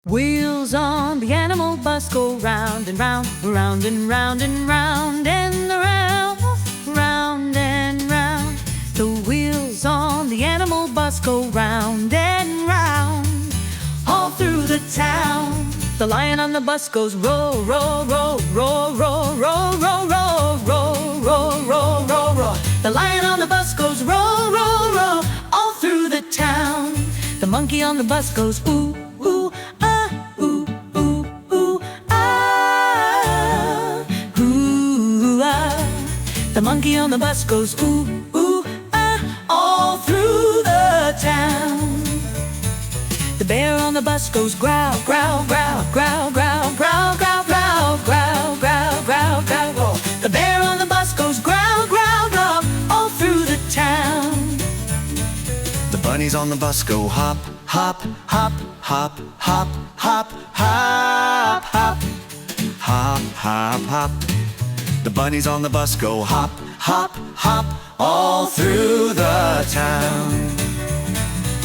Wheels on the animal bus go round and round, round and round and round and round, round and round. The wheels on the animal bus go round and round, all through the town. The lion on the bus goes row, row, row, row, row, row, row, row, row, row, row, row, row. The lion on the bus goes row, row, row, all through the town. The monkey on the bus goes ooh, ooh, ah, ooh, ooh, ooh, ah, ooh, ah. The monkey on the bus goes ooh, ooh, ah, all through the town. The bear on the bus goes growl, growl, growl, growl, growl, growl, growl, growl, growl, growl, growl, growl, growl. The bear on the bus goes growl, growl, growl, all through the town. The bunnies on the bus go hop, hop, hop, hop, hop, hop, hop, hop, hop, hop, hop. The bunnies on the bus go hop, hop, hop, all through the town.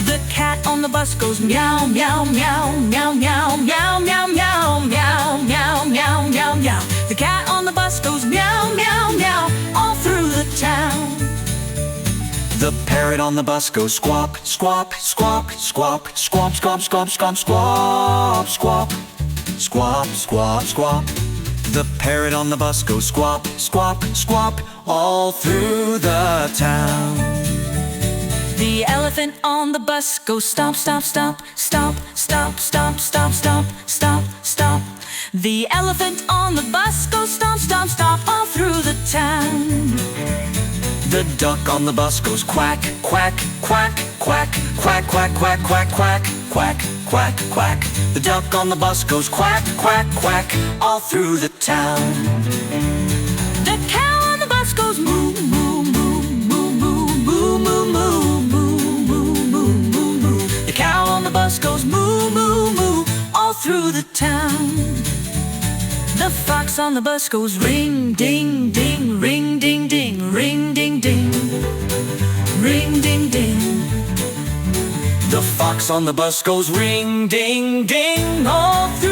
The cat on the bus goes meow, meow, meow, meow, meow, meow, meow, meow, meow, meow, meow, meow, meow. The cat on the bus goes meow, meow, meow, all through the town. The parrot on the bus goes squawk, squawk, squawk, squawk, squawk, squawk, squawk, squawk, squawk, squawk, squawk, squawk, squawk. The parrot on the bus goes squawk, squawk, squawk, all through the town. The elephant on the bus goes stomp, stomp, stomp, stomp, stomp, stomp, stomp, stomp, stomp, stomp. The elephant on the bus goes stomp, stomp, stomp, all through the town. The duck on the bus goes quack, quack, quack, quack, quack, quack, quack, quack, quack, quack, quack, quack. The duck on the bus goes quack, quack, quack, all through the town. The cow on the bus goes moo, moo, moo, moo, moo, moo, moo, moo, moo, moo, moo, moo, moo. The cow on the bus goes moo, moo, moo, all through the town. The fox on the bus goes ring, ding, ding, ring, ding, ding, ring, ding, ding, ring, ding, ding. The fox on the bus goes ring, ding, ding, all through